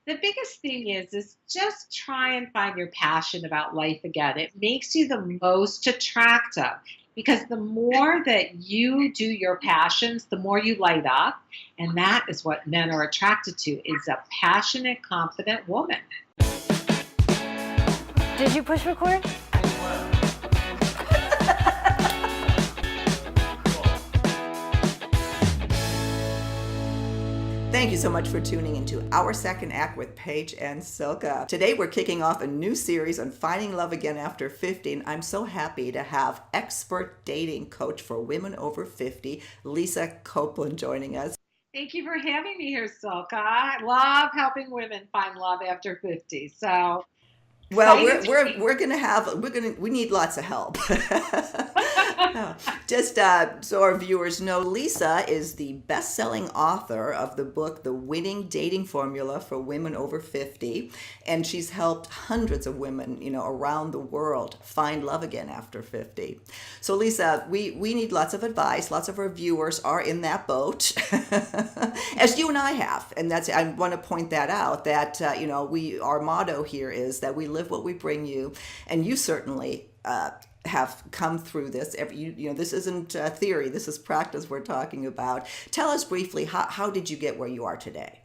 The biggest thing is just try and find your passion about life again. It makes you the most attractive because the more that you do your passions, the more you light up, and that is what men are attracted to is a passionate, confident woman. Did you push record? Thank you so much for tuning into our second act with Paige and Silka. Today we're kicking off a new series on finding love again after 50, and I'm so happy to have expert dating coach for women over 50, Lisa Copeland, joining us. Thank you for having me here, Silka. I love helping women find love after 50. So Well, excited to be. we need lots of help. Just so our viewers know, Lisa is the best-selling author of the book The Winning Dating Formula for Women Over 50, and she's helped hundreds of women, around the world find love again after 50. So Lisa, we need lots of advice. Lots of our viewers are in that boat, as you and I have, and I want to point that out. That our motto here is that we live what we bring you, and you certainly have come through this. This isn't theory, this is practice we're talking about. Tell us briefly, how did you get where you are today?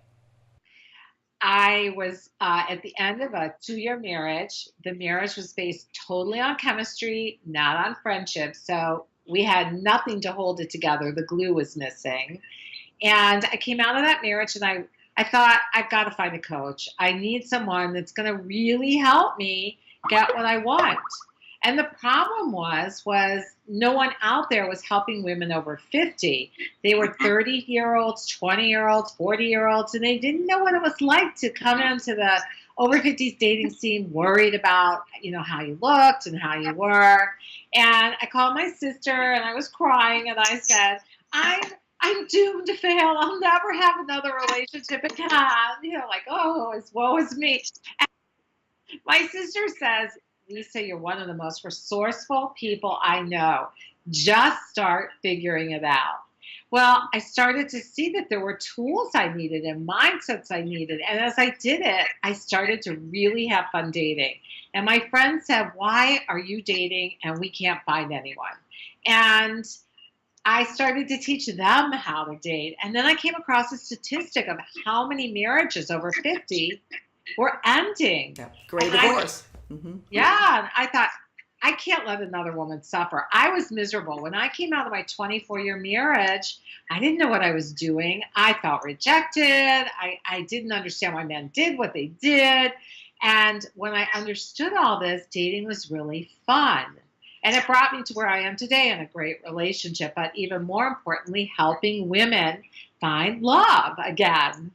I was at the end of a 2-year marriage. The marriage was based totally on chemistry, not on friendship. So we had nothing to hold it together. The glue was missing. And I came out of that marriage and I thought, I've got to find a coach. I need someone that's going to really help me get what I want. And the problem was no one out there was helping women over 50. They were 30-year-olds, 20-year-olds, 40-year-olds, and they didn't know what it was like to come into the over 50s dating scene worried about, how you looked and how you were. And I called my sister and I was crying and I said, I'm doomed to fail. I'll never have another relationship again. Woe is me. And my sister says, Lisa, you're one of the most resourceful people I know. Just start figuring it out. Well, I started to see that there were tools I needed and mindsets I needed. And as I did it, I started to really have fun dating. And my friend said, why are you dating and we can't find anyone? And I started to teach them how to date. And then I came across a statistic of how many marriages over 50 were ending. Yeah. Great divorce. Yeah, I thought, I can't let another woman suffer. I was miserable. When I came out of my 24-year marriage, I didn't know what I was doing. I felt rejected. I didn't understand why men did what they did. And when I understood all this, dating was really fun. And it brought me to where I am today in a great relationship, but even more importantly, helping women find love again.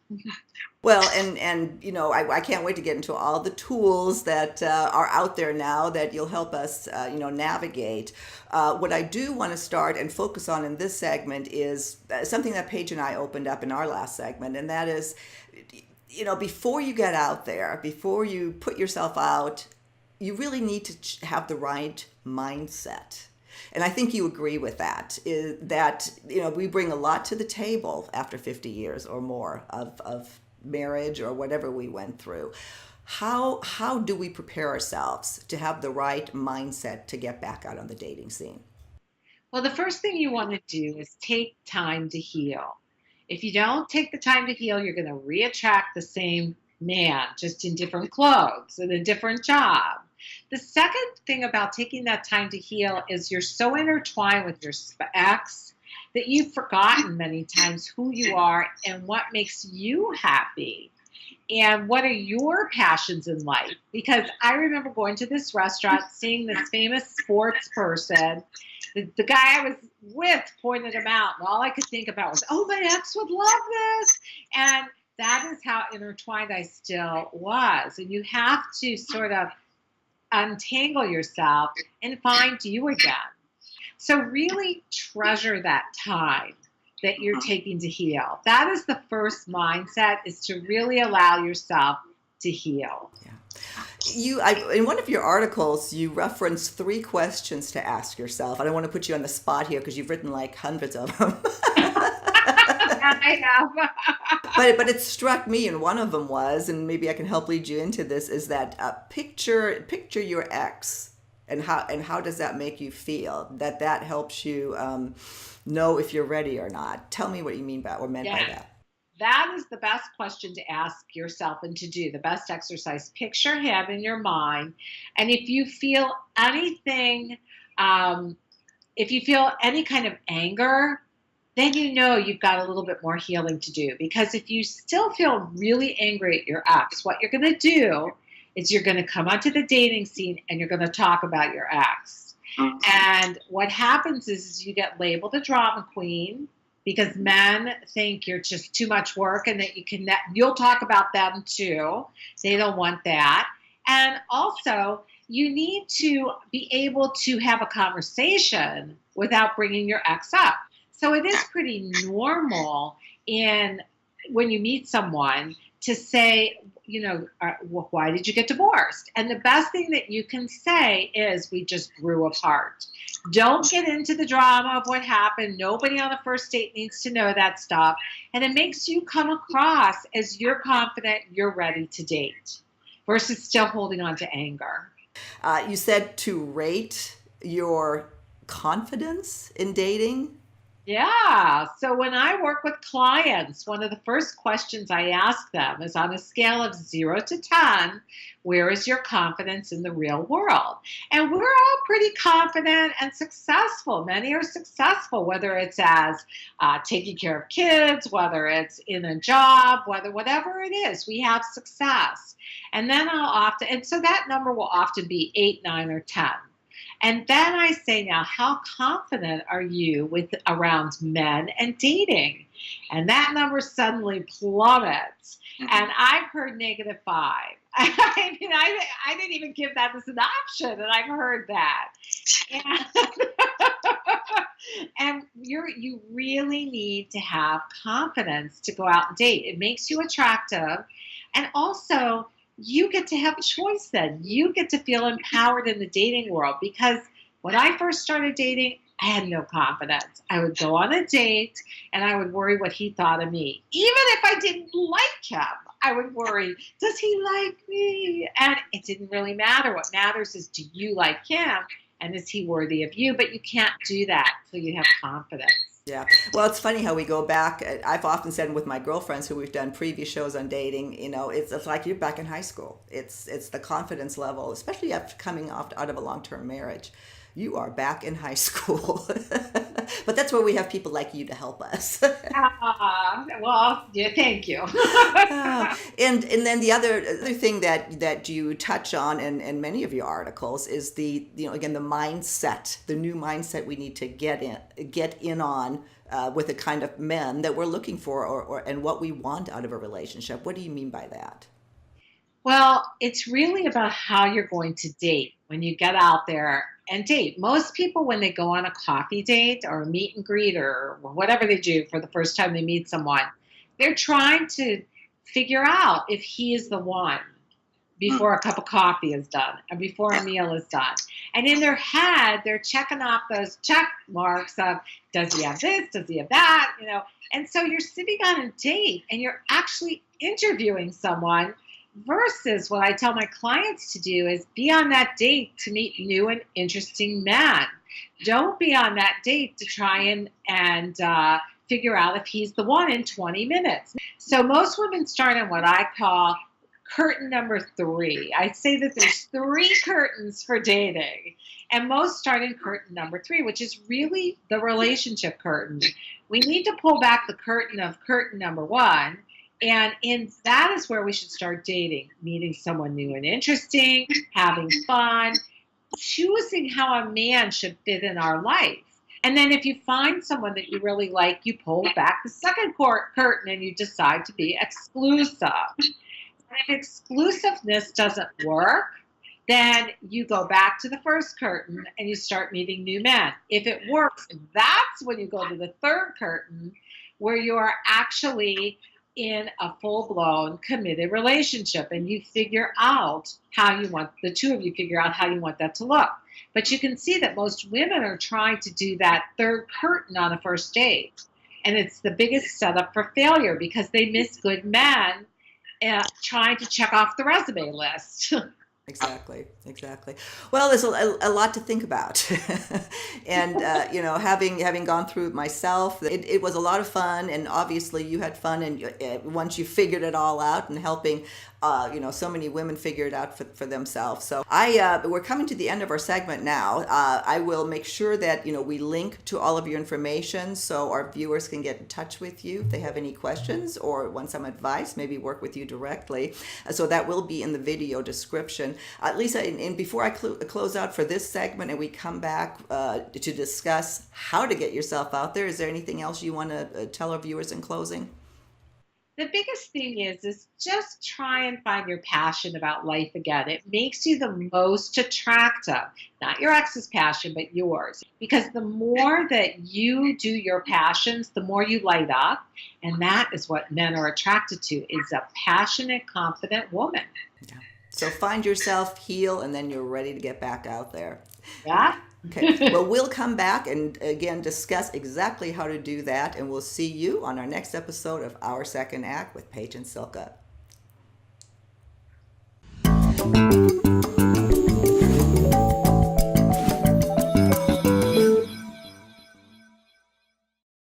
Well, and I can't wait to get into all the tools that are out there now that you'll help us, navigate. What I do want to start and focus on in this segment is something that Paige and I opened up in our last segment, and that is, before you get out there, before you put yourself out, you really need to have the right mindset. And I think you agree with that, is that, we bring a lot to the table after 50 years or more of marriage or whatever we went through. How do we prepare ourselves to have the right mindset to get back out on the dating scene? Well, the first thing you want to do is take time to heal. If you don't take the time to heal, you're going to reattract the same man, just in different clothes and a different job. The second thing about taking that time to heal is you're so intertwined with your ex that you've forgotten many times who you are and what makes you happy and what are your passions in life. Because I remember going to this restaurant, seeing this famous sports person. The guy I was with pointed him out, and all I could think about was, oh, my ex would love this. And that is how intertwined I still was. And you have to sort of untangle yourself and find you again. So really treasure that time that you're taking to heal. That is the first mindset, is to really allow yourself to heal. Yeah. In one of your articles, you reference 3 questions to ask yourself. I don't want to put you on the spot here because you've written like hundreds of them. I have. But it struck me, and one of them was, and maybe I can help lead you into this, is that picture your ex, and how does that make you feel? That helps you know if you're ready or not. Tell me what you mean by or meant by Yeah. that. That is the best question to ask yourself and to do the best exercise. Picture him in your mind. And if you feel anything, um, if you feel any kind of anger, then you know you've got a little bit more healing to do. Because if you still feel really angry at your ex, what you're going to do is you're going to come onto the dating scene and you're going to talk about your ex. And what happens is you get labeled a drama queen because men think you're just too much work and that you'll talk about them too. They don't want that. And also, you need to be able to have a conversation without bringing your ex up. So it is pretty normal in when you meet someone to say, why did you get divorced? And the best thing that you can say is, we just grew apart. Don't get into the drama of what happened. Nobody on the first date needs to know that stuff. And it makes you come across as you're confident, you're ready to date versus still holding on to anger. You said to rate your confidence in dating. Yeah. So when I work with clients, one of the first questions I ask them is, on a scale of 0 to 10, where is your confidence in the real world? And we're all pretty confident and successful. Many are successful, whether it's as taking care of kids, whether it's in a job, whatever it is, we have success. And then and so that number will often be 8, 9, or 10. And then I say, now, how confident are you with around men and dating? And that number suddenly plummets. And I've heard -5. I mean, I didn't even give that as an option, and I've heard that. And, and you really need to have confidence to go out and date. It makes you attractive. And also, you get to have a choice then. You get to feel empowered in the dating world, because when I first started dating, I had no confidence. I would go on a date and I would worry what he thought of me. Even if I didn't like him, I would worry, does he like me? And it didn't really matter. What matters is, do you like him? And is he worthy of you? But you can't do that till you have confidence. Yeah. Well, it's funny how we go back. I've often said with my girlfriends who we've done previous shows on dating, it's like you're back in high school. It's the confidence level, especially after coming out of a long-term marriage. You are back in high school. But that's where we have people like you to help us. Well, yeah, thank you. And then the other thing that you touch on in many of your articles is again, the mindset, the new mindset we need to get in on with the kind of men that we're looking for, and what we want out of a relationship. What do you mean by that? Well, it's really about how you're going to date when you get out there and date. Most people, when they go on a coffee date or a meet and greet or whatever they do for the first time they meet someone, they're trying to figure out if he is the one before a cup of coffee is done and before a meal is done. And in their head, they're checking off those check marks of, does he have this? Does he have that? And so you're sitting on a date and you're actually interviewing someone, versus what I tell my clients to do is be on that date to meet new and interesting men. Don't be on that date to try and figure out if he's the one in 20 minutes. So most women start on what I call curtain number 3. I say that there's 3 curtains for dating, and most start in curtain number 3, which is really the relationship curtain. We need to pull back the curtain of curtain number 1. And that is where we should start dating, meeting someone new and interesting, having fun, choosing how a man should fit in our life. And then if you find someone that you really like, you pull back the second curtain and you decide to be exclusive. And if exclusiveness doesn't work, then you go back to the first curtain and you start meeting new men. If it works, that's when you go to the third curtain, where you are actually in a full-blown committed relationship, and you figure out the two of you figure out how you want that to look. But you can see that most women are trying to do that third curtain on a first date. And it's the biggest setup for failure because they miss good men trying to check off the resume list. Exactly, exactly. Well, there's a lot to think about, and having gone through it myself, it was a lot of fun, and obviously you had fun, and once you figured it all out, and helping, so many women figure it out for themselves. So we're coming to the end of our segment now. I will make sure that we link to all of your information so our viewers can get in touch with you if they have any questions or want some advice, maybe work with you directly. So that will be in the video description. Lisa, and before I close out for this segment and we come back to discuss how to get yourself out there, is there anything else you want to tell our viewers in closing? The biggest thing is just try and find your passion about life again. It makes you the most attractive, not your ex's passion, but yours. Because the more that you do your passions, the more you light up. And that is what men are attracted to, is a passionate, confident woman. Yeah. So find yourself, heal, and then you're ready to get back out there. Yeah. Okay. Well, we'll come back and again discuss exactly how to do that, and we'll see you on our next episode of Our Second Act with Paige and Silka.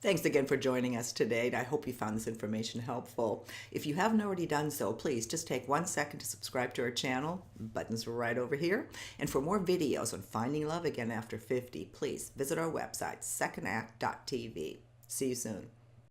Thanks again for joining us today. I hope you found this information helpful. If you haven't already done so, please just take 1 second to subscribe to our channel. The button's right over here. And for more videos on finding love again after 50, please visit our website, secondact.tv. See you soon.